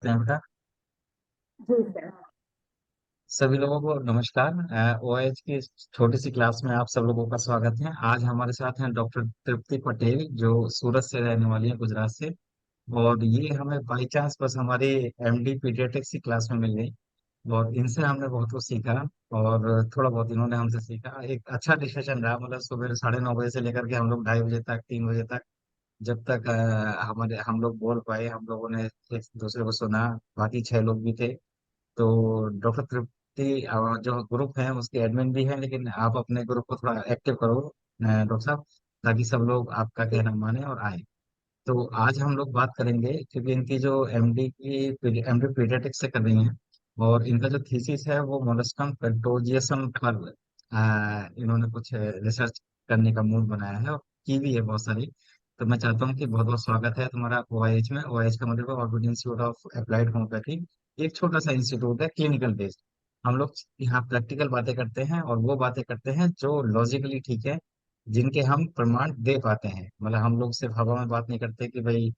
सकते हैं बेटा। जी सर। सभी लोगों को नमस्कार। ओएच की इस छोटी सी क्लास में आप सब लोगों का स्वागत है। आज हमारे साथ हैं डॉक्टर तृप्ति पटेल, जो सूरत से रहने वाली है, गुजरात से। और ये हमें बाई चांस बस हमारी एमडी पीडियाट्रिक्स की क्लास में मिल गई, और इनसे हमने बहुत कुछ सीखा। और थोड़ा बहुत इन्होंने हमसे सीखा। एक अच्छा डिस्कशन रहा, मतलब सुबह 9:30 बजे से लेकर के हम लोग 2:30 बजे तक, 3 बजे तक, जब तक हमारे हम लोग बोल पाए, हम लोगों ने एक दूसरे को सुना। बाकी 6 लोग भी थे। तो डॉक्टर तृप्ति जो ग्रुप है उसके एडमिन भी है, लेकिन आप अपने ग्रुप को थोड़ा एक्टिव करो डॉक्टर साहब, ताकि सब लोग आपका जी कहना माने और आए। तो आज हम लोग बात करेंगे, क्योंकि इनकी जो एमडी पीडियाट्रिक्स से कर रही हैं, और इनका जो थीसिस है वो मोलस्कम कंटोजियसम पर इन्होंने कुछ रिसर्च करने का मूड बनाया है, और की भी है बहुत सारी। तो मैं चाहता हूँ कि बहुत बहुत स्वागत है तुम्हारा ओआईएच में। ओआईएच का मतलब है orbit institute of applied homeopathy. एक छोटा सा इंस्टीट्यूट है, क्लिनिकल बेस्ड। हम लोग यहाँ प्रैक्टिकल बातें करते हैं, और वो बातें करते हैं जो लॉजिकली ठीक है, जिनके हम प्रमाण दे पाते हैं। मतलब हम लोग सिर्फ हवा में बात नहीं करते कि भाई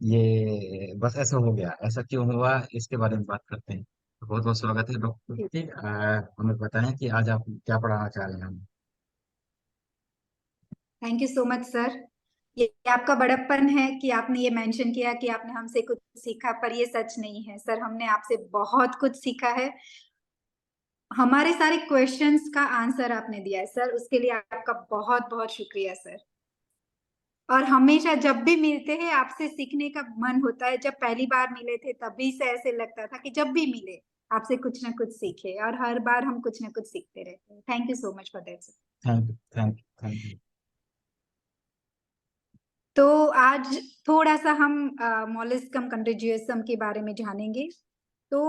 ये बस ऐसा हो गया, ऐसा क्यों हुआ, इसके बारे में बात करते हैं। तो बहुत बहुत स्वागत है डॉक्टर जी। जी। हमें बताएं कि आज आप क्या पढ़ाना चाह रहे हैं हम। Thank you so much sir. ये आपका बड़प्पन है कि आपने ये मेंशन किया कि आपने हमसे कुछ सीखा, पर ये सच नहीं है सर। हमने आपसे बहुत कुछ सीखा है। हमारे सारे क्वेश्चंस का आंसर आपने दिया है सर, उसके लिए आपका बहुत बहुत शुक्रिया सर। और हमेशा जब भी मिलते हैं आपसे सीखने का मन होता है। जब पहली बार मिले थे तभी से ऐसे लगता था कि जब भी मिले आपसे कुछ ना कुछ सीखे, और हर बार हम कुछ ना कुछ सीखते रहते हैं। Thank you so much for that sir. Thank you, thank you, thank you. तो आज थोड़ा सा हम मोलिस्कम कंटेजियसम के बारे में जानेंगे। तो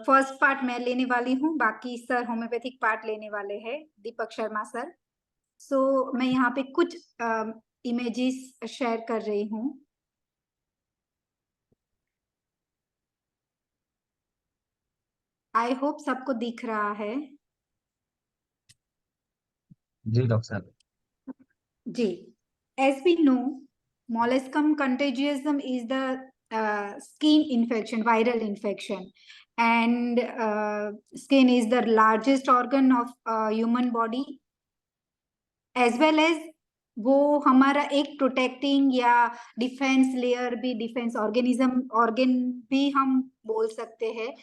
फर्स्ट पार्ट मैं लेने वाली हूँ, बाकी सर होम्योपैथिक पार्ट लेने वाले हैं, दीपक शर्मा सर। सो मैं यहाँ पे कुछ इमेजेस शेयर कर रही हूँ। आई होप सबको दिख रहा है। जी डॉक्टर साहब। जी। As we know, molluscum contagiosum is the skin infection, viral infection, and skin is the largest organ of human body, as well as वो हमारा एक प्रोटेक्टिंग या डिफेंस लेयर भी, डिफेंस ऑर्गेनिज्म ऑर्गन भी हम बोल सकते हैं।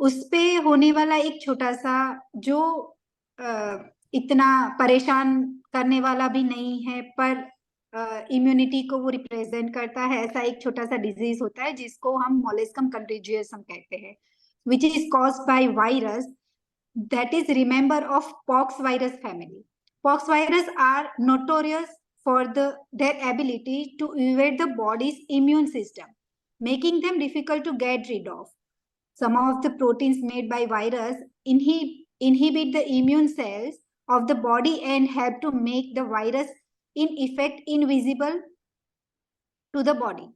उस पे होने वाला एक छोटा सा, जो इतना परेशान करने वाला भी नहीं है, पर इम्यूनिटी को वो रिप्रेजेंट करता है, ऐसा एक छोटा सा डिजीज होता है जिसको हम मोलिस्कम कंटेजियसम कहते हैं, which is caused by virus that is remember of pox virus family. Pox virus are notorious for their ability to evade the body's immune system, making them difficult to get rid of. Some of the proteins made by virus inhibit the immune cells of the body and help to make the virus in effect invisible to the body.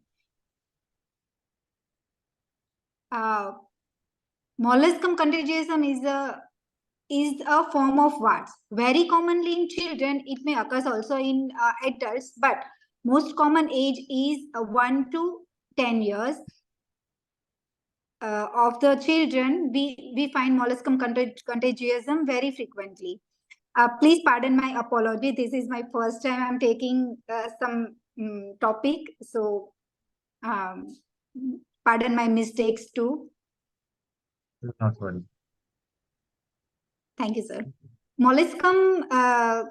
Uh, Molluscum contagiosum is a form of warts. Very commonly in children, it may occur also in adults, but most common age is 1 to 10 years. Of the children, we find molluscum contagiosum very frequently. Please pardon my apology. This is my first time I'm taking some topic. So um, pardon my mistakes too. Not worry. Thank you, sir. Molluscum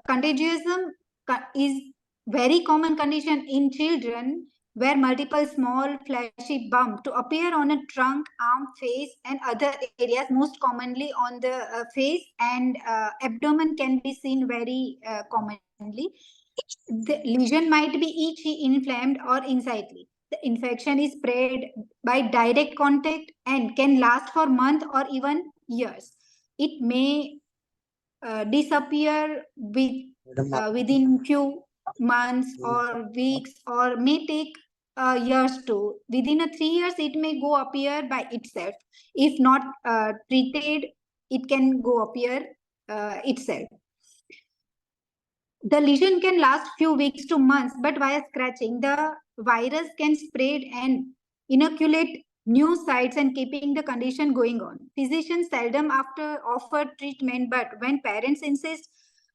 contagiosum is very common condition in children, where multiple small fleshy bumps to appear on a trunk, arm, face, and other areas, most commonly on the face and abdomen, can be seen very commonly. The lesion might be itchy, inflamed, or unsightly. The infection is spread by direct contact and can last for months or even years. It may disappear madam आप within few months or weeks, or may take years too. Within 3 years, it may go appear by itself. If not treated, it can go appear itself. The lesion can last few weeks to months, but via scratching, the virus can spread and inoculate new sites and keeping the condition going on. Physicians seldom offer treatment, but when parents insist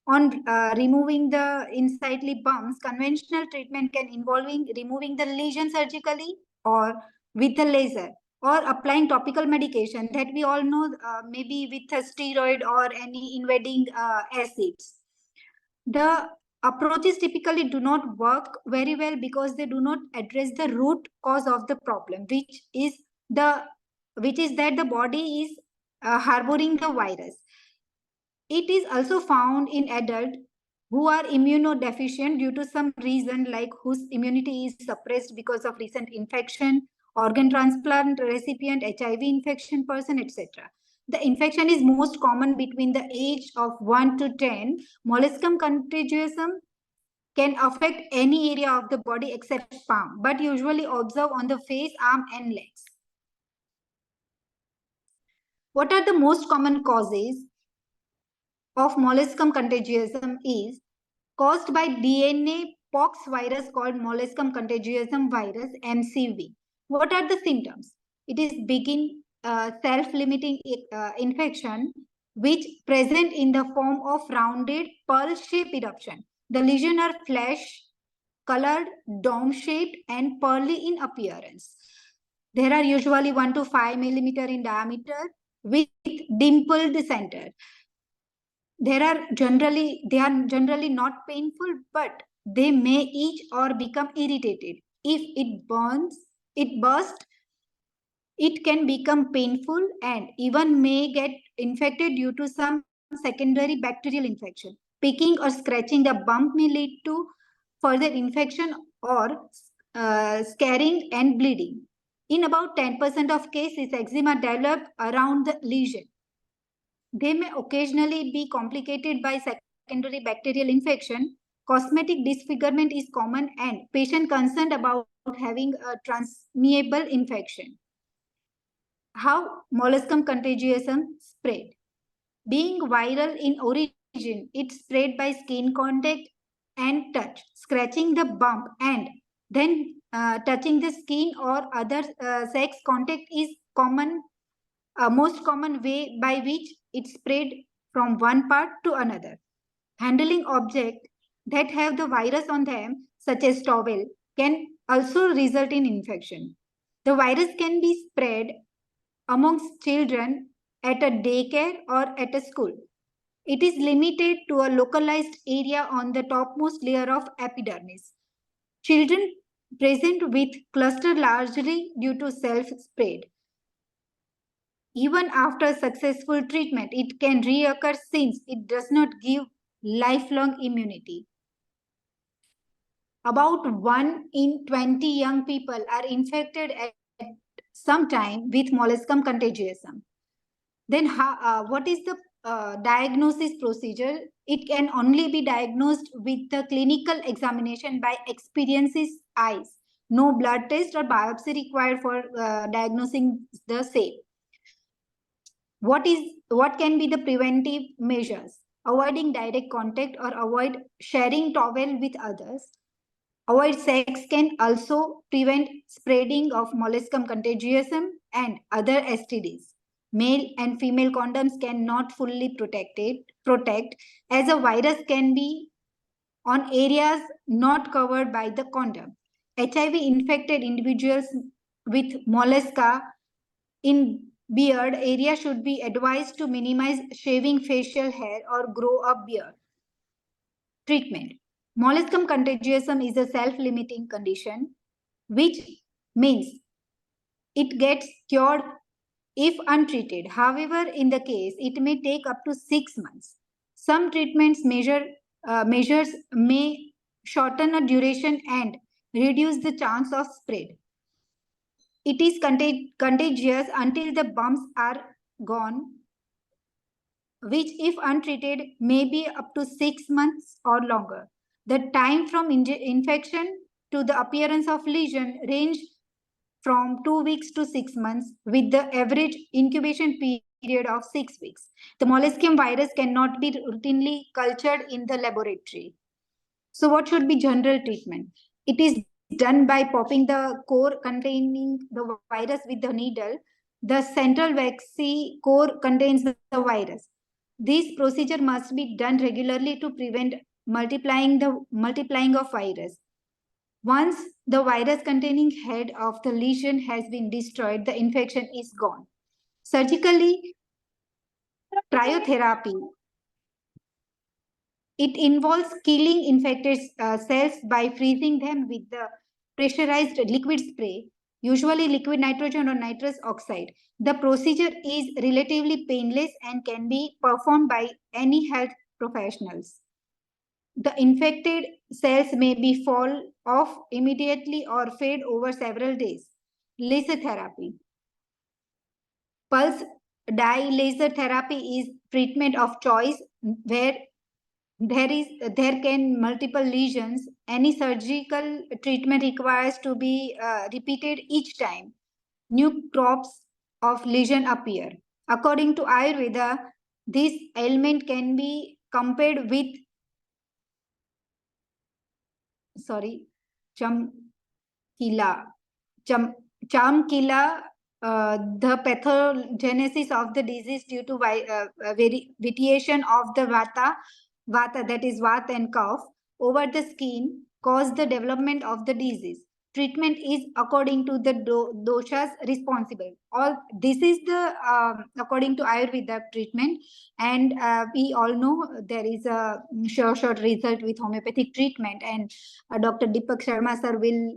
on removing the unsightly bumps, conventional treatment can involving removing the lesion surgically or with a laser or applying topical medication that we all know, maybe with a steroid or any invading acids. The approaches typically do not work very well because they do not address the root cause of the problem, the which is that the body is harboring the virus. It is also found in adults who are immunodeficient due to some reason, like whose immunity is suppressed because of recent infection, organ transplant recipient, HIV infection person, etc. The infection is most common between the age of 1 to 10. Molluscum contagiosum can affect any area of the body except palm, but usually observed on the face, arm, and legs. What are the most common causes of molluscum contagiosum is caused by DNA pox virus called molluscum contagiosum virus, MCV. What are the symptoms? It is begin self-limiting infection which present in the form of rounded pearl-shaped eruption. The lesions are flesh colored, dome-shaped, and pearly in appearance. There are usually 1 to 5 millimeter in diameter with dimpled center. They are generally not painful, but they may itch or become irritated. If it bursts, it can become painful and even may get infected due to some secondary bacterial infection. Picking or scratching the bump may lead to further infection or scarring and bleeding. In about 10% of cases, eczema develops around the lesion. They may occasionally be complicated by secondary bacterial infection. Cosmetic disfigurement is common and patient concerned about having a transmissible infection. How molluscum contagiosum spread? Being viral in origin, it spread by skin contact and touch. Scratching the bump and then touching the skin or other sex contact is most common way by which it spread from one part to another. Handling objects that have the virus on them, such as towel, can also result in infection. The virus can be spread amongst children at a daycare or at a school. It is limited to a localized area on the topmost layer of epidermis. Children present with cluster largely due to self-spread. Even after successful treatment, it can reoccur since it does not give lifelong immunity. About 1 in 20 young people are infected at some time with molluscum contagiosum. Then what is the diagnosis procedure? It can only be diagnosed with the clinical examination by experiences eyes. No blood test or biopsy required for diagnosing the same. What can be the preventive measures? Avoiding direct contact or avoid sharing towel with others. Avoid sex can also prevent spreading of molluscum contagiosum and other STDs. Male and female condoms cannot fully protect as a virus can be on areas not covered by the condom. HIV infected individuals with mollusca in beard area should be advised to minimize shaving facial hair or grow a beard. Treatment. Molluscum contagiosum is a self-limiting condition, which means it gets cured if untreated. However, in the case, it may take up to 6 months. Some measures may shorten a duration and reduce the chance of spread. It is contagious until the bumps are gone, which if untreated may be up to 6 months or longer. The time from infection to the appearance of lesion range from 2 weeks to 6 months with the average incubation period of 6 weeks. The molluscum virus cannot be routinely cultured in the laboratory. So what should be general treatment? It is done by popping the core containing the virus with the needle. The central vaccine core contains the virus. This procedure must be done regularly to prevent multiplying of virus. Once the virus containing head of the lesion has been destroyed, the infection is gone. Surgically, cryotherapy. It involves killing infected cells by freezing them with the pressurized liquid spray, usually liquid nitrogen or nitrous oxide. The procedure is relatively painless and can be performed by any health professionals. The infected cells may be fall off immediately or fade over several days. Laser therapy. Pulse dye laser therapy is treatment of choice where there can multiple lesions. Any surgical treatment requires to be repeated each time new crops of lesion appear. According to Ayurveda, this ailment can be compared with sorry chamkila chamkila, the pathogenesis of the disease due to variation of the vata, that is vata and cough, over the skin cause the development of the disease. Treatment is according to the doshas responsible. All this is the according to Ayurveda treatment, and we all know there is a sure result with homeopathic treatment, and Dr. Deepak Sharma sir will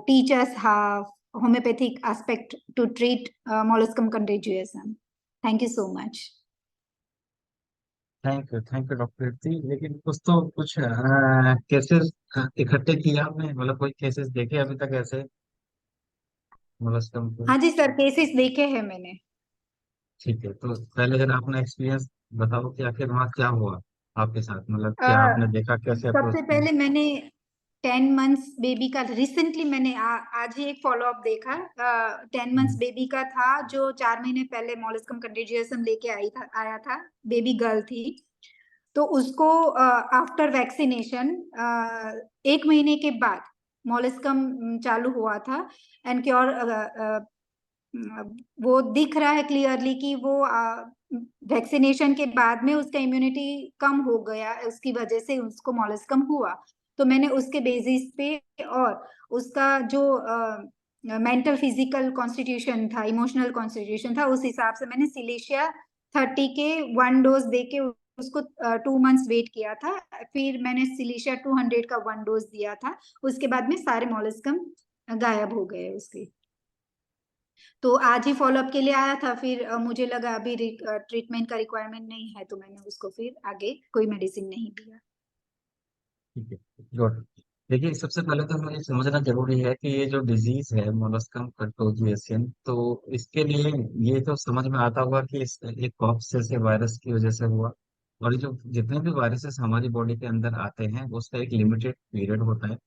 teach us how homeopathic aspect to treat molluscum contagiosum. Thank you so much. Thank you doctor Kirti. लेकिन कुछ cases इकट्ठे किए आपने, मतलब कोई cases देखे अभी तक ऐसे मोलस्कम को? हाँ जी सर, केसेस देखे हैं मैंने। ठीक है, तो पहले जरा अपना एक्सपीरियंस बताओ कि आखिर वहाँ क्या हुआ आपके साथ, मतलब क्या आपने अ, देखा, कैसे अप्रोच सबसे किया? पहले मैंने 10 मंथ्स बेबी का रिसेंटली मैंने आज ही एक फॉलोअप देखा। 10 मंथ्स हम्म, बेबी का था जो 4 महीने पहले मॉलस्कम कंटेजियसम लेके आया था। बेबी गर्ल थी। तो उसको आफ्टर वैक्सीनेशन 1 महीने के बाद मॉलस्कम चालू हुआ था। एंड क्योर वो दिख रहा है क्लियरली कि वो वैक्सीनेशन के बाद में उसका इम्यूनिटी कम हो गया, उसकी वजह से उसको मॉलस्कम हुआ। तो मैंने उसके बेसिस पे और उसका जो मेंटल फिजिकल कॉन्स्टिट्यूशन था, इमोशनल कॉन्स्टिट्यूशन था, उस हिसाब से मैंने सिलेशिया 30 के 1 डोज दे के उसको 2 मंथ्स वेट किया था। फिर मैंने सिलेशिया 200 का 1 डोज दिया था। उसके बाद में सारे मॉलस्कम गायब हो गए उसके। तो आज ही फॉलोअप के लिए आया था। फिर मुझे लगा अभी ट्रीटमेंट का रिक्वायरमेंट नहीं है, तो मैंने उसको फिर आगे कोई मेडिसिन नहीं दिया। ठीक है, गुड। देखिए, सबसे पहले तो हमें ये समझना जरूरी है कि ये जो डिजीज है मोलस्कम कंटोजिएसियन, तो इसके लिए ये तो समझ में आता होगा कि इस एक कॉक्सिस से वायरस की वजह से हुआ। और ये जो जितने भी वायरसेस हमारी बॉडी के अंदर आते हैं उसका एक लिमिटेड पीरियड होता है,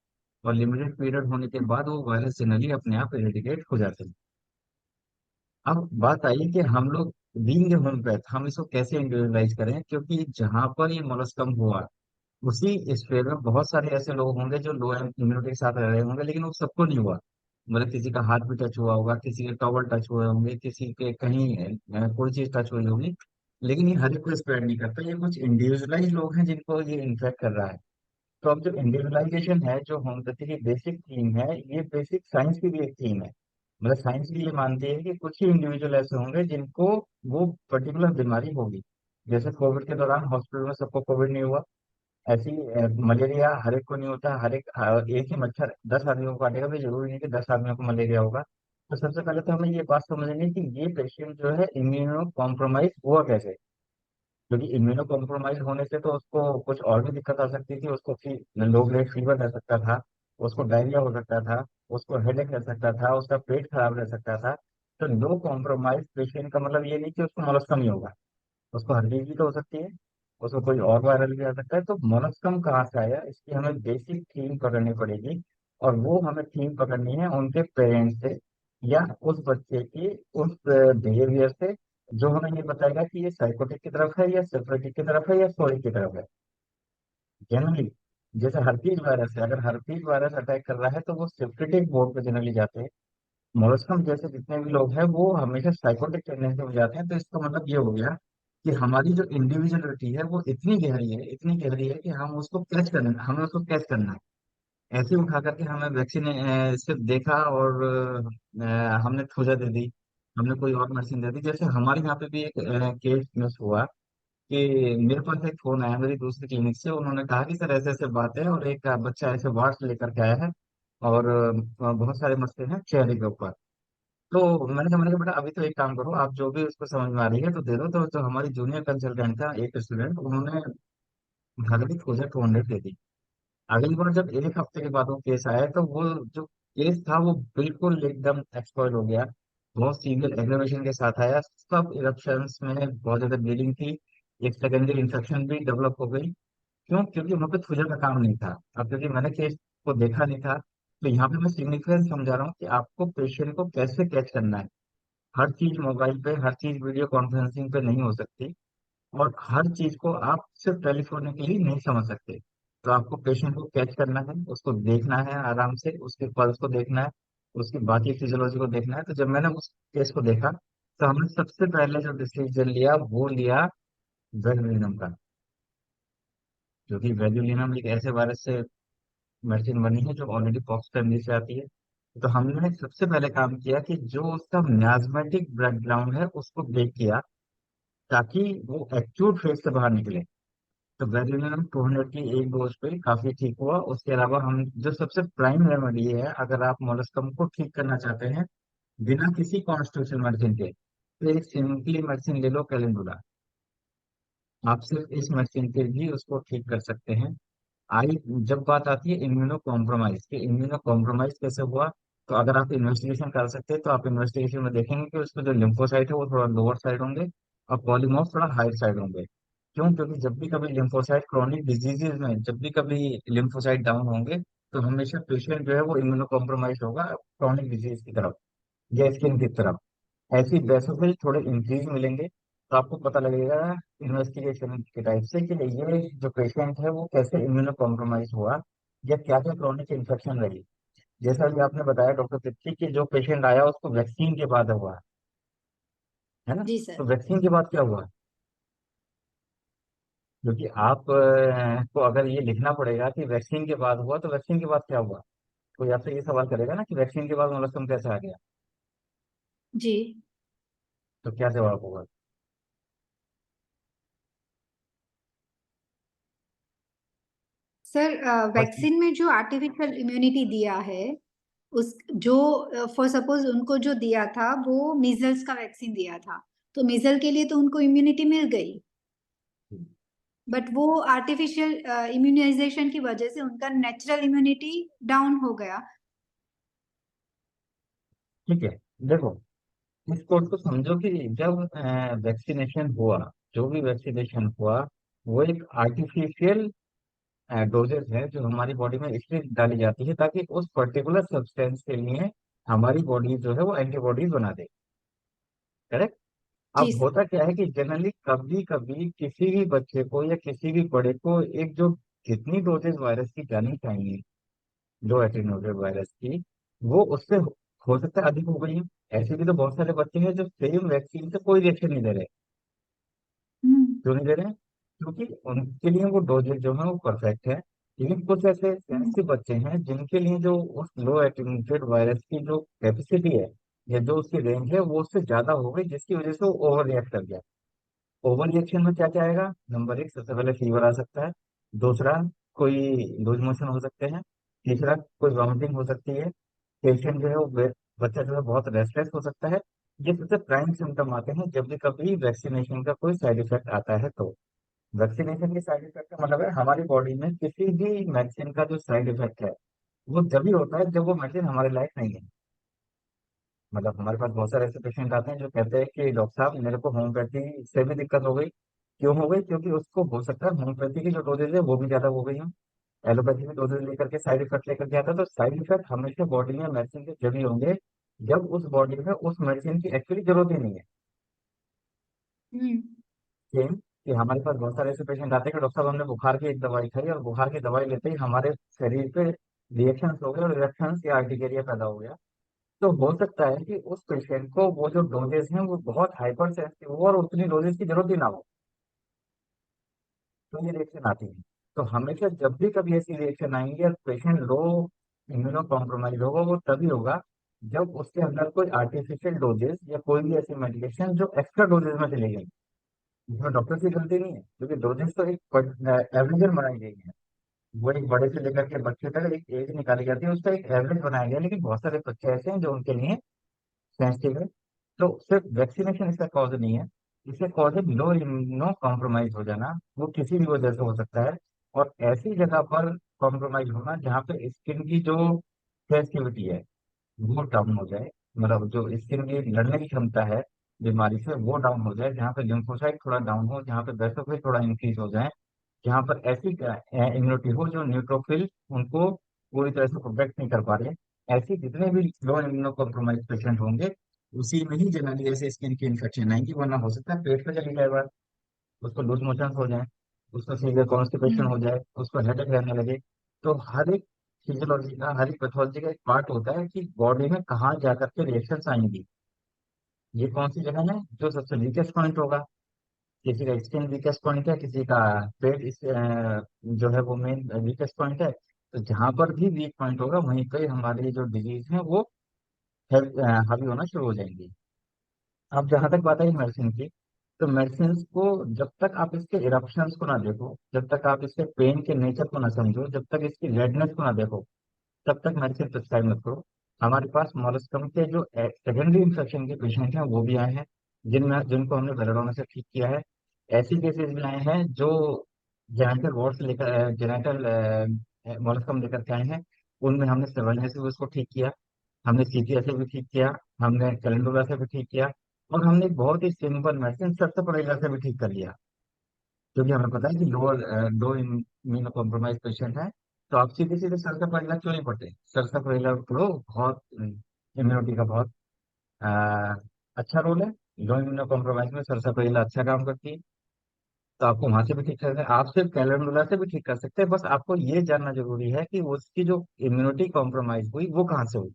और लिमिटेड पीरियड होने के बाद वो वायरस जनरली अपने आप इरेडिकेट हो जाते हैं। अब बात आई कि हम लोग बीइंग होम्योपैथ हम इसको कैसे इंडिविजुअलाइज करें, क्योंकि जहां पर ये मोलस्कम हुआ उसी स्पेयर में बहुत सारे ऐसे लोग होंगे जो लो इम्यूनिटी के साथ रह रहे होंगे, लेकिन वो सबको नहीं हुआ। मतलब किसी का हाथ भी टच हुआ होगा, किसी के टॉवल टच हुए होंगे, किसी के कहीं कोई चीज टच हुई होगी, लेकिन ये हर एक को स्प्रेड नहीं करता। ये कुछ इंडिविजुअलाइज लोग हैं जिनको ये इन्फेक्ट कर रहा है। तो अब जो इंडिविजुअलाइजेशन है, जो होम्योपैथी की बेसिक थीम है, ये बेसिक साइंस की भी एक थीम है। मतलब साइंस भी ये मानती है कि कुछ ही इंडिविजुअल ऐसे होंगे जिनको वो पर्टिकुलर बीमारी होगी। जैसे कोविड के दौरान हॉस्पिटल में सबको कोविड नहीं हुआ, ऐसी मलेरिया हर एक को नहीं होता। हर एक एक ही मच्छर 10 आदमियों को काटेगा भी जरूरी नहीं कि 10 आदमियों को मलेरिया होगा। तो सबसे पहले तो हमें ये बात समझनी है कि ये पेशेंट जो है इम्यूनो कॉम्प्रोमाइज हुआ कैसे। क्योंकि इम्यूनो कॉम्प्रोमाइज होने से तो उसको कुछ और भी दिक्कत आ सकती थी। उसको लो ग्रेड फीवर रह सकता था, उसको डायरिया हो सकता था, उसको हेडेक रह सकता था, उसका पेट खराब रह सकता था। तो लो कॉम्प्रोमाइज पेशेंट का मतलब ये नहीं कि उसको मोलस्कम ही होगा, उसको हर चीज भी तो हो सकती है, उसको कोई और वायरल भी आ सकता है। तो मोलस्कम कहाँ से आया, इसकी हमें बेसिक थीम पकड़नी पड़ेगी। और वो हमें थीम पकड़नी है उनके पेरेंट्स से, या उस बच्चे की उस बिहेवियर से, जो हमें ये बताएगा कि ये साइकोटिक की तरफ है या सेफ्रेटिक की तरफ है या सोइक की तरफ है जनरली। जैसे हर्पीज वायरस है, अगर हर्पीज वायरस अटैक कर रहा है तो वो सिम्प्लिटिक मोड पे जनरली जाते हैं। मोलस्कम जैसे जितने भी लोग हैं वो हमेशा साइकोटिक टेंडेंसी में जाते हैं। तो इसका मतलब ये हो गया कि हमारी जो इंडिविजुअलिटी है वो इतनी गहरी है, इतनी गहरी है कि हमें उसको कैच करना है। ऐसे ही उठा करके हमें वैक्सीन सिर्फ देखा और हमने ठूजा दे दी, हमने कोई और मेडिसिन दे दी। जैसे हमारे यहाँ पे भी एक केस मिस हुआ कि मेरे पास एक फोन आया मेरी दूसरी क्लिनिक से, उन्होंने कहा कि सर ऐसे ऐसे बात है और एक बच्चा ऐसे वार्ड लेकर के आया है और बहुत सारे मसले हैं चेहरे के ऊपर। तो मैंने कहा बेटा अभी तो एक काम करो, आप जो भी उसको समझ में आ रही है तो दे दो। तो जो हमारी जूनियर कंसल्टेंट था एक स्टूडेंट, उन्होंने भागली 200 दे दी। अगली बार जब एक हफ्ते के बाद वो केस आया तो वो जो केस था वो बिल्कुल एकदम एक्सपर्ट हो गया, बहुत सीवियर एग्रेवेशन के साथ आया, सब इरप्शंस में बहुत ज्यादा ब्लीडिंग थी, एक सेकेंडरी इन्फेक्शन भी डेवलप हो गई। क्यों? क्योंकि वहाँ पे खुजा का काम नहीं था। अब क्योंकि मैंने केस को देखा नहीं था, तो यहाँ पे मैं सिग्निफिकेंस समझा रहा हूँ कि आपको पेशेंट को कैसे कैच करना है। हर चीज मोबाइल पे, हर चीज वीडियो कॉन्फ्रेंसिंग पे नहीं हो सकती, और हर चीज को आप सिर्फ टेलीफोनिकली नहीं समझ सकते। तो आपको पेशेंट को कैच करना है, उसको देखना है आराम से, उसके पल्स को देखना है, उसकी बाकी फिजियोलॉजी को देखना है। तो जब मैंने उस केस को देखा तो हमने सबसे पहले जो डिसीजन लिया वो लिया वेलिनम का। क्योंकि वेलिनम एक ऐसे वायरस से मेडिसिन बनी है जो ऑलरेडी पॉक्स फैमिली से आती है। तो हमने सबसे पहले काम किया कि जो उसका मियास्मेटिक बैकग्राउंड है उसको ब्रेक किया, ताकि वो एक्यूट फेज से बाहर निकले। तो वेरिनम 200 की एक डोज पे काफी ठीक हुआ। उसके अलावा हम जो सबसे प्राइम रेमेडी है, अगर आप मोलस्कम को ठीक करना चाहते हैं बिना किसी कॉन्स्टिट्यूशन मेडिसिन के, तो एक सिंपली मेडिसिन ले लो, कैलेंडुला। आप सिर्फ इस मेडिसिन पे भी उसको ठीक कर सकते हैं। आई जब बात आती है इम्यूनो कॉम्प्रोमाइज की, इम्यूनो कॉम्प्रोमाइज कैसे हुआ, तो अगर आप इन्वेस्टिगेशन कर सकते हैं तो आप इन्वेस्टिगेशन में देखेंगे कि उसमें जो लिम्फोसाइट है वो थोड़ा लोअर साइड होंगे और पॉलीमॉर्फ थोड़ा हायर साइड होंगे। क्यों? क्योंकि जब भी कभी लिम्फोसाइट क्रोनिक डिजीजेज में जब भी कभी लिम्फोसाइट डाउन होंगे तो हमेशा पेशेंट जो है वो इम्यूनो कॉम्प्रोमाइज होगा क्रोनिक डिजीज की तरफ या स्किन की तरफ। ऐसी बेसोफिल थोड़े इंक्रीज मिलेंगे, तो आपको पता लगेगा इन्वेस्टिगेशन के टाइप से कि ये जो पेशेंट है वो कैसे इम्यूनो कॉम्प्रोमाइज हुआ या क्या क्या क्रॉनिक इन्फेक्शन रही। जैसा कि आपने बताया डॉक्टर तृप्ति कि जो पेशेंट आया उसको वैक्सीन के बाद हुआ है ना। जी तो सर। वैक्सीन के बाद क्या हुआ? क्योंकि आप को अगर ये लिखना पड़ेगा कि वैक्सीन के बाद हुआ तो वैक्सीन के बाद क्या हुआ, कोई आपसे ये सवाल करेगा ना कि वैक्सीन के बाद मौसम कैसे आ गया, जी तो क्या जवाब होगा? सर, बस वैक्सीन में जो आर्टिफिशियल इम्यूनिटी दिया है, उस जो फॉर सपोज उनको जो दिया था वो मीजल्स का वैक्सीन दिया था, तो मीजल के लिए तो उनको इम्यूनिटी मिल गई, बट वो आर्टिफिशियल इम्यूनाइजेशन की वजह से उनका नेचुरल इम्यूनिटी डाउन हो गया। ठीक है। देखो, इस कोड को समझो कि जब वैक्सीनेशन हुआ, जो भी वैक्सीनेशन हुआ वो एक आर्टिफिशियल डोजेस है जो हमारी बॉडी में इसलिए डाली जाती है ताकि उस पर्टिकुलर सब्सटेंस के लिए हमारी बॉडी जो है वो एंटीबॉडीज बना दे। करेक्ट। जी अब सर। होता क्या है कि जनरली कभी कभी किसी भी बच्चे को या किसी भी बड़े को एक जो जितनी डोजेज वायरस की जानी चाहिए, जो एटेन्यूएटेड वायरस की, वो उससे हो सकता है अधिक हो गई है। ऐसे भी तो बहुत सारे बच्चे हैं जो सेम वैक्सीन से कोई रिएक्शन नहीं दे रहे। हम्म। क्यों नहीं दे रहे हैं? क्योंकि उनके लिए वो डोजेज जो है वो परफेक्ट है। लेकिन कुछ ऐसे हम्म। सेंसिटिव बच्चे हैं जिनके लिए जो उस लो एटेन्यूएटेड वायरस की जो कैपेसिटी है या जो उसकी रेंज है वो उससे ज्यादा हो गई, जिसकी वजह से वो ओवर रिएक्ट कर गया। ओवर रिएक्शन में क्या क्या आएगा? नंबर एक, सबसे पहले फीवर आ सकता है। दूसरा, कोई लूज मोशन हो सकते हैं। तीसरा, कोई वॉमिटिंग हो सकती है। पेशेंट जो है वो बच्चा जो है बहुत रेस्टलेस हो सकता है। ये सबसे प्राइम सिम्टम आते हैं जब भी कभी वैक्सीनेशन का कोई साइड इफेक्ट आता है। तो वैक्सीनेशन के साइड इफेक्ट का मतलब है हमारी बॉडी में किसी भी मेडिसिन का जो साइड इफेक्ट है वो जब भी होता है जब वो मेडिसिन हमारे लायक नहीं है। मतलब हमारे पास बहुत सारे ऐसे पेशेंट आते हैं जो कहते हैं कि डॉक्टर साहब मेरे को होम्योपैथी से भी दिक्कत हो गई। क्यों हो गई? क्योंकि उसको हो सकता है होम्योपैथी की जो डोजेज है वो भी ज्यादा हो गई हो। एलोपैथी में डोजेज लेकर के साइड इफेक्ट लेकर के आता है। तो साइड इफेक्ट हमेशा बॉडी में मेडिसिन के जब ही होंगे जब उस बॉडी में उस मेडिसिन की एक्चुअली जरूरत ही नहीं है। हम्म। सेम कि हमारे पास बहुत सारे ऐसे पेशेंट आते हैं कि डॉक्टर साहब हमने बुखार की एक दवाई खाई और बुखार की दवाई लेते ही हमारे शरीर पे रिएक्शन हो गए और रिएक्शन या अर्टिकेरिया पैदा हो गया। तो हो सकता है कि उस पेशेंट को वो जो डोजेस हैं वो बहुत हाइपर सेंसिटिव हो और उतनी डोजेस की जरूरत ही ना हो, तो ये रिएक्शन आती है। तो हमेशा जब भी कभी ऐसी रिएक्शन आएंगी और पेशेंट लो इम्यूनो कॉम्प्रोमाइज होगा, वो तभी होगा जब उसके अंदर कोई आर्टिफिशियल डोजेस या कोई भी ऐसी मेडिकेशन जो एक्स्ट्रा डोजेस में चली गई। इसमें डॉक्टर की गलती नहीं है, क्योंकि डोजेस तो एक एवरेज बनाई गई है। वो एक बड़े से लेकर के बच्चे तक एक एज निकाली जाती है, उसका एक एवरेज बनाया गया है, लेकिन बहुत सारे बच्चे ऐसे हैं जो उनके लिए सेंसिटिव है। तो सिर्फ वैक्सीनेशन इसका कॉज नहीं है, इसका कॉज है लो इम्यूनो कॉम्प्रोमाइज हो जाना। वो किसी भी वजह से हो सकता है। और ऐसी जगह पर कॉम्प्रोमाइज होना जहाँ पे स्किन की जो सेंसिटिविटी है वो डाउन हो जाए, मतलब जो स्किन की लड़ने की क्षमता है बीमारी से वो डाउन हो जाए, जहाँ पे लिम्फोसाइट थोड़ा डाउन हो, जहाँ पे बेसोफिल थोड़ा इंक्रीज हो जाए, जहाँ पर ऐसी इम्यूनिटी हो जो न्यूट्रोफिल उनको पूरी तरह से प्रोटेक्ट नहीं कर पा रहे, ऐसी जितने भी लो इम्यूनो कॉम्प्रोमाइज पेशेंट होंगे उसी में ही जनरली ऐसे स्किन की इन्फेक्शन आएंगी। वरना हो सकता है पेट पे चली जाए बात, उसको लूज मोशन हो जाए, उसको सीवियर कॉन्स्टिपेशन हो हम्म। जाए, उसको हेडेक रहने लगे। तो हर एक फिजियोलॉजी का, हर एक पैथोलॉजी का एक पार्ट होता है कि बॉडी में कहाँ जाकर के रिएक्शन आएंगी, ये कौन सी जगह है जो सबसे वीकेस्ट पॉइंट होगा। किसी का स्किन वीकेस्ट पॉइंट है, किसी का पेट जो है वो मेन वीकेस्ट पॉइंट है। तो जहां पर भी वीक पॉइंट होगा वहीं पे हमारी जो डिजीज है वो हावी होना शुरू हो जाएंगी। अब जहां तक बात आई मेडिसिन की, तो मेडिसिन को जब तक आप इसके इरप्शंस को ना देखो, जब तक आप इसके पेन के नेचर को ना समझो, जब तक इसकी रेडनेस को ना देखो, तब तक मेडिसिन प्रिस्क्राइब मत करो। हमारे पास मॉलस्कम के जो सेकेंडरी इन्फेक्शन के पेशेंट हैं वो भी आए हैं, जिनको हमने बेलेडोना से ठीक किया है। ऐसी केसेस भी आए हैं जो जेनेटल वार्ड से लेकर जेनेटल मॉलस्कम लेकर के आए हैं, उनमें हमने सेवलिया से भी उसको ठीक किया, हमने सीपिया से भी ठीक किया, हमने कैलेंडुला से भी ठीक किया, और हमने एक बहुत ही सिंपल मेडिसिन सर्सापाइला से भी ठीक कर लिया। क्योंकि हमें पता है कि लो इम्यूनो कॉम्प्रोमाइज पेशेंट है, तो आप सीधे सीधे सर्सापाइला क्यों नहीं पड़ते। सर्सापाइला लो बहुत इम्यूनिटी का बहुत अ, अच्छा रोल है। लो इम्यूनो कॉम्प्रोमाइज में सर्सापाइला अच्छा काम करती है। तो आपको वहां से भी ठीक कर सकते हैं, आप सिर्फ कैलेंडुला से भी ठीक कर सकते हैं। बस आपको ये जानना जरूरी है कि उसकी जो इम्यूनिटी कॉम्प्रोमाइज हुई वो कहाँ से हुई।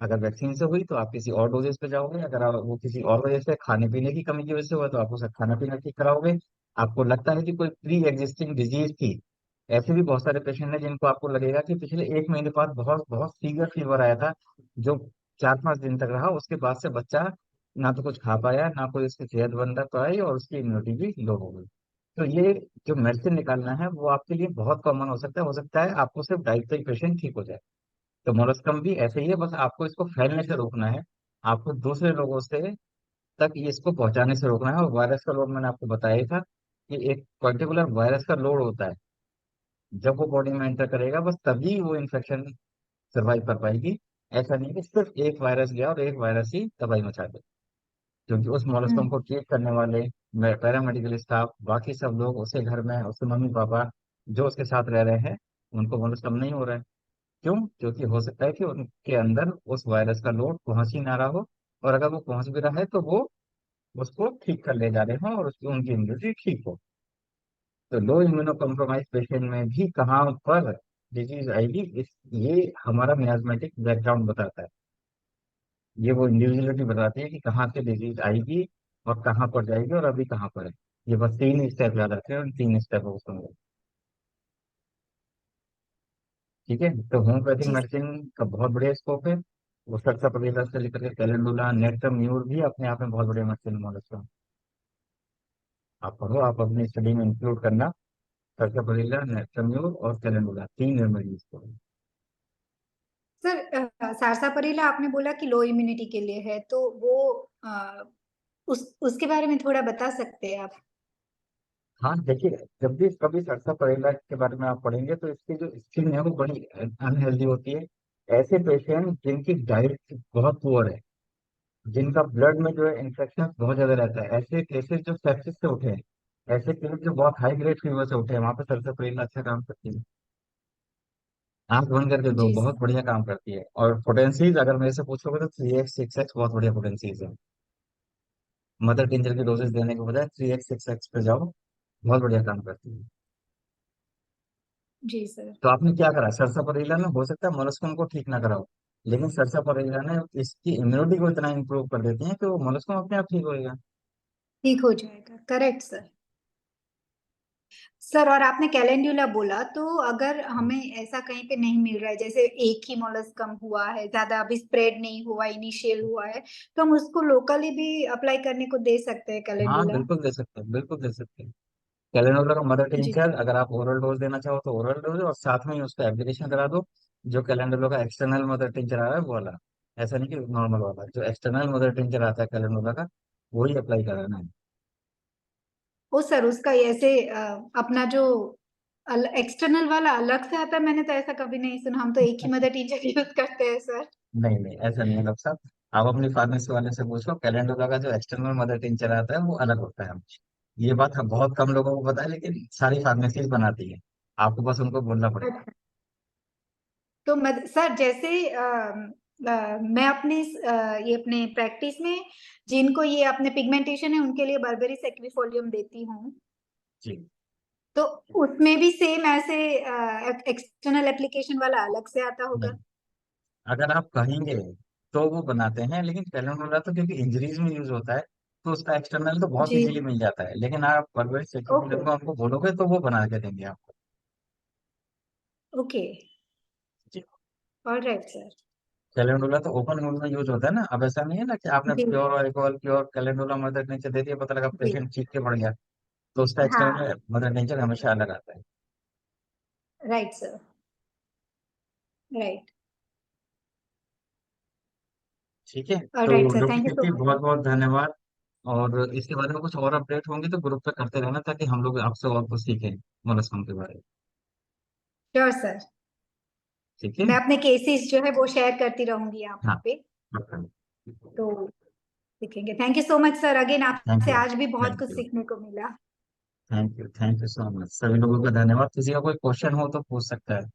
अगर वैक्सीन से हुई तो आप किसी और डोजेस पे जाओगे, अगर वो किसी और वजह से खाने पीने की कमी की वजह से हुआ तो आप उसका खाना पीना ठीक कराओगे। आपको लगता है कि कोई प्री एग्जिस्टिंग डिजीज थी, ऐसे भी बहुत सारे पेशेंट हैं जिनको आपको लगेगा कि पिछले 1 महीने बाद बहुत बहुत सीवियर फीवर आया था, जो 4-5 दिन तक रहा, उसके बाद से बच्चा ना तो कुछ खा पाया, ना कोई उसकी सेहत बन पाई, और उसकी इम्यूनिटी भी लो हो गई। तो ये जो मेडिसिन निकालना है वो आपके लिए बहुत कॉमन हो सकता है आपको सिर्फ डाइट पे ही पेशेंट ठीक हो जाए। तो मोलस्कम भी ऐसे ही है, बस आपको इसको फैलने से रोकना है, आपको दूसरे लोगों से तक ये इसको पहुंचाने से रोकना है। और वायरस का लोड मैंने आपको बताया ही था कि एक पर्टिकुलर वायरस का लोड होता है, जब वो बॉडी में एंटर करेगा बस तभी वो इन्फेक्शन सर्वाइव कर पाएगी। ऐसा नहीं कि सिर्फ एक वायरस गया और एक वायरस ही तबाही मचा दे। क्योंकि उस मोलस्कम हम्म। को ट्रीट करने वाले पैरामेडिकल स्टाफ बाकी सब लोग, उसके घर में उसके मम्मी पापा जो उसके साथ रह रहे हैं, उनको मोलस्कम नहीं हो रहा है। क्यों? क्योंकि हो सकता है कि उनके अंदर उस वायरस का लोड पहुंच ही ना रहा हो, और अगर वो पहुंच भी रहा है तो वो उसको ठीक कर ले जा रहे हो और उसकी उनकी इम्यूनिटी ठीक हो। तो लो इम्यूनो कॉम्प्रोमाइज पेशेंट में भी कहाँ पर डिजीज आएगी, ये हमारा मियाजमेटिक बैकग्राउंड बताता है। ये वो इंडिविजुअलिटी बताती है कि कहाँ से डिजीज आएगी और कहाँ पर जाएगी और अभी कहाँ पर है। ये बस 3 स्टेप याद रखें, और 3 स्टेप को सुनो। ठीक है, तो होम्योपैथिक जी मेडिसिन का बहुत बढ़िया स्कोप है। वो सरसा पगेला से लेकर के कैलेंडुला नेक्टम म्यूर भी अपने आप में बहुत बढ़िया मेडिसिन नॉलेज का। आप पढ़ो, आप अपनी स्टडी में इंक्लूड करना सरसा पगेला, नेक्टम म्यूर और कैलेंडुला, 3 रेमेडीज को। सर, सारसापरीला आपने बोला कि लो इम्यूनिटी के लिए है, तो वो उसके बारे में थोड़ा बता सकते हैं आप? हाँ देखिए, जब भी कभी सरसा पगेला के बारे में आप पढ़ेंगे तो इसकी जो स्किन है वो बड़ी अनहेल्दी होती है। ऐसे पेशेंट जिनकी डाइट बहुत पुअर है, जिनका ब्लड में जो है इन्फेक्शन बहुत ज्यादा रहता है, ऐसे केसेस जो सेप्सिस से उठे हैं, ऐसे केसेस जो बहुत हाई ग्रेड फीवर से उठे हैं, वहां पे सरसों करेला अच्छा काम करती है। आंख बंद करके दो, जी बहुत सर। बढ़िया काम करती है। और पोटेंसीज अगर मेरे से पूछोगे तो 3x 6x बहुत बढ़िया पोटेंसीज है। मदर टिंचर की डोजेस देने के बजाय 3x 6x पे जाओ। बहुत बढ़िया काम करती है। जी सर। तो आपने क्या करा, सरसों में हो सकता है मोलस्कम को ठीक ना कराओ, लेकिन सरसों ने इसकी इम्यूनिटी को इतना इंप्रूव कर देती है कि वो मोलस्कम अपने आप ठीक होएगा। ठीक हो जाएगा, करेक्ट सर। सर और आपने कैलेंडुला बोला, तो अगर हमें ऐसा कहीं पे नहीं मिल रहा है, जैसे एक ही मोलस्कम हुआ है, ज्यादा अभी स्प्रेड नहीं हुआ, इनिशियल हुआ है, तो हम उसको लोकली भी अप्लाई करने को दे सकते हैं हाँ कैलेंडुला? बिल्कुल दे सकते हैं, बिल्कुल दे सकते हैं। कैलेंडुला का मदर जी। टिंचर अगर आप ओरल डोज देना चाहो तो ओरल डोज, और साथ में ही उसका एप्लीकेशन करा दो। जो कैलेंडुला का एक्सटर्नल मदर टिंचर आ रहा है वो वाला, ऐसा नहीं कि नॉर्मल वाला, जो एक्सटर्नल मदर टिंचर आता है कैलेंडुला का, वही अप्लाई कराना है। ओ सर, उसका ऐसे अपना जो एक्सटर्नल वाला अलग से आता है, मैंने तो ऐसा कभी नहीं सुना, हम तो एक ही मदर टीचर यूज करते हैं सर। नहीं नहीं, ऐसा नहीं है डॉक्टर साहब। आप अपनी फार्मेसी वाले से पूछो, कैलेंडुला का जो एक्सटर्नल मदर टिंचर आता है वो अलग होता है। ये बात हम बहुत कम लोगों को पता है, लेकिन सारी फार्मेसी बनाती है। आपको बस उनको बोलना पड़ेगा। अच्छा। तो सर जैसे मैं अपने ये अपने प्रैक्टिस में जिनको ये अपने पिगमेंटेशन है उनके लिए बर्बेरी सेक्विफोलियम देती हूँ, जी। तो उसमें भी सेम ऐसे एक्सटर्नल एप्लीकेशन वाला अलग से आता होगा? नहीं, अगर आप कहेंगे तो वो बनाते हैं, लेकिन कैलेंडुला तो क्योंकि इंजरीज में यूज होता है, तो उसका एक्सटर्नल तो बहुत जी। इजीली मिल जाता है। लेकिन आप बर्बेरी ओके। सेक्विफोलियम को हमको बोलोगे तो वो बना के देंगे आपको। ओके। जी। Alright sir. कैलेंडुला तो ओपन यूज में यूज होता है ना, अब ऐसा नहीं है ना कि आपने जी। Pure alcohol pure calendula mother nature दे दिया, पता लगा जी। पेशेंट चीख के पड़ गया। तो उसका हाँ। एक्सटर्नल मदर नेचर हमेशा अलग आता है। Right sir. राइट। ठीक है। तो alright sir, doctor thank you so Kirti much बहुत सर। बहुत धन्यवाद। और इसके बारे में कुछ और अपडेट होंगे तो ग्रुप पे करते रहना, ताकि हम लोग आपसे और कुछ सीखें मोलस्कम के बारे में। Sure sir. ठीक है। मैं अपने केसेस जो है वो शेयर करती रहूंगी यहाँ हाँ। पे, तो सीखेंगे। Thank you so much sir, again thank आपसे यू। आज भी बहुत थैंक कुछ यू। सीखने को मिला। थैंक यू सो मच, सभी लोगों का धन्यवाद। किसी का कोई क्वेश्चन हो तो पूछ सकता है।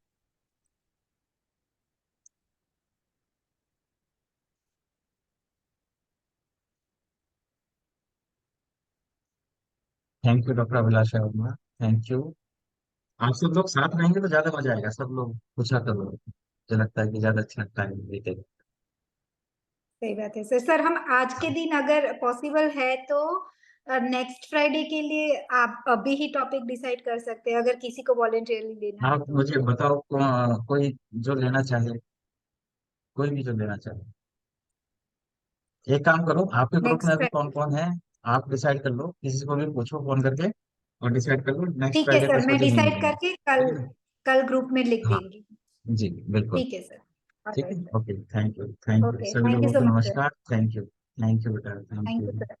Thank you doctor Abhilasha Verma. Thank you. आप सब लोग साथ रहेंगे तो ज्यादा मजा आएगा, सब लोग पूछा करो, मुझे लगता है कि ज्यादा अच्छा टाइम बीतेगा। सही बात है सर। सर हम आज के दिन अगर पॉसिबल है तो नेक्स्ट फ्राइडे के लिए आप अभी ही टॉपिक डिसाइड कर सकते हैं, अगर किसी को वॉलेंटियरली लेना है आप तो। मुझे बताओ कोई जो लेना चाहे, कोई भी जो लेना चाहे। एक काम करो, आपके ग्रुप में नेक्स्ट अभी कौन फ्राइडे। कौन है, आप डिसाइड कर लो, किसी को भी पूछो फोन करके, और डिसाइड कर लो नेक्स्ट ठीक है फ्राइडे सर, 10 मैं बजे डिसाइड मिलेंगे। करके कल, ठीक है। कल ग्रुप में लिख हाँ। देंगी। जी बिल्कुल। ठीक है सर। ठीक है। Alright sir. Okay, thank you, thank you okay, सभी थैंक यू लोगों सो को मच सर। नमस्कार। Thank you. थैंक यू बेटा, thank thank you you. Sir.